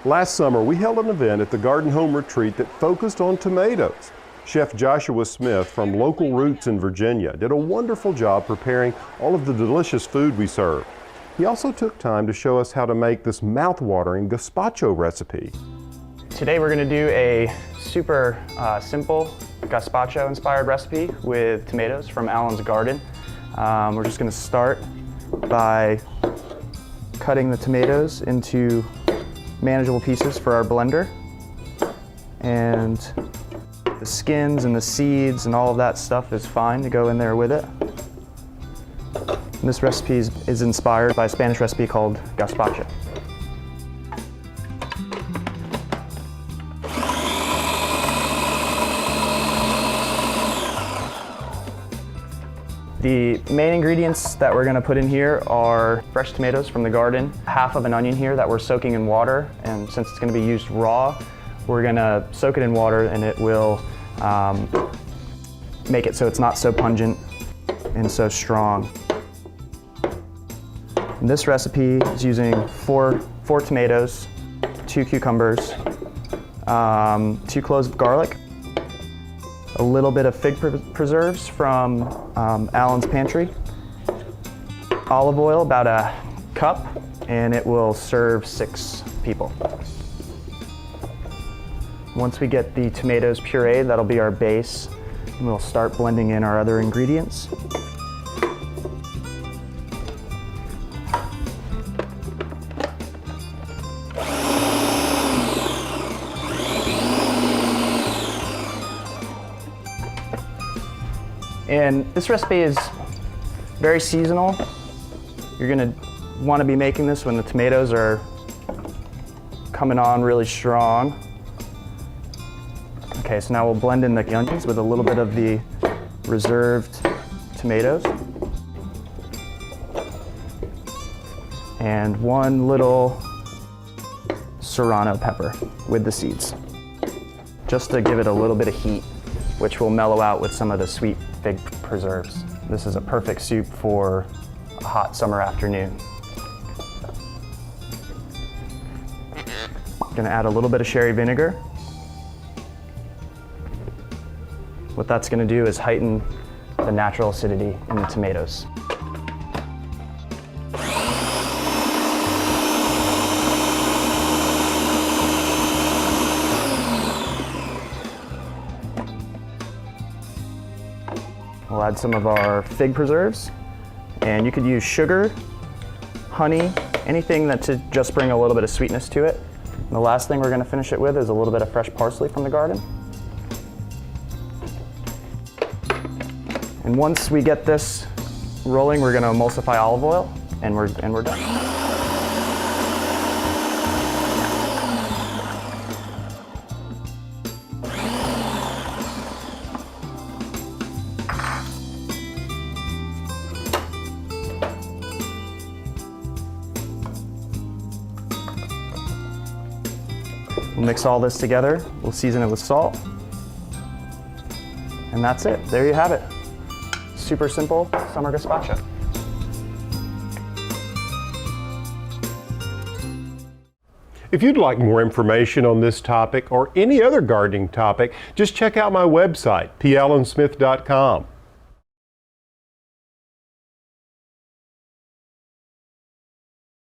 Last summer, we held an event at the Garden Home Retreat that focused on tomatoes. Chef Joshua Smith from Local Roots in Virginia did a wonderful job preparing all of the delicious food we served. He also took time to show us how to make this mouth-watering gazpacho recipe. Today we're going to do a super simple gazpacho-inspired recipe with tomatoes from Alan's garden. We're just going to start by cutting the tomatoes into manageable pieces for our blender. And the skins and the seeds and all of that stuff is fine to go in there with it. And this recipe is inspired by a Spanish recipe called Gazpacho. The main ingredients that we're going to put in here are fresh tomatoes from the garden, half of an onion here that we're soaking in water, and since it's going to be used raw, we're going to soak it in water and it will make it so it's not so pungent and so strong. And this recipe is using four tomatoes, 2 cucumbers, 2 cloves of garlic, a little bit of fig preserves from Alan's pantry, olive oil, about a cup, and it will serve 6 people. Once we get the tomatoes pureed, that'll be our base, and we'll start blending in our other ingredients. And this recipe is very seasonal. You're gonna want to be making this when the tomatoes are coming on really strong. Okay, so now we'll blend in the onions with a little bit of the reserved tomatoes. And 1 little serrano pepper with the seeds, just to give it a little bit of heat, which will mellow out with some of the sweet fig preserves. This is a perfect soup for a hot summer afternoon. Gonna add a little bit of sherry vinegar. What that's gonna do is heighten the natural acidity in the tomatoes. We'll add some of our fig preserves, and you could use sugar, honey, anything that to just bring a little bit of sweetness to it. And the last thing we're going to finish it with is a little bit of fresh parsley from the garden. And once we get this rolling, we're going to emulsify olive oil, and we're done. We'll mix all this together, we'll season it with salt, and that's it. There you have it. Super simple summer gazpacho. If you'd like more information on this topic or any other gardening topic, just check out my website, palansmith.com.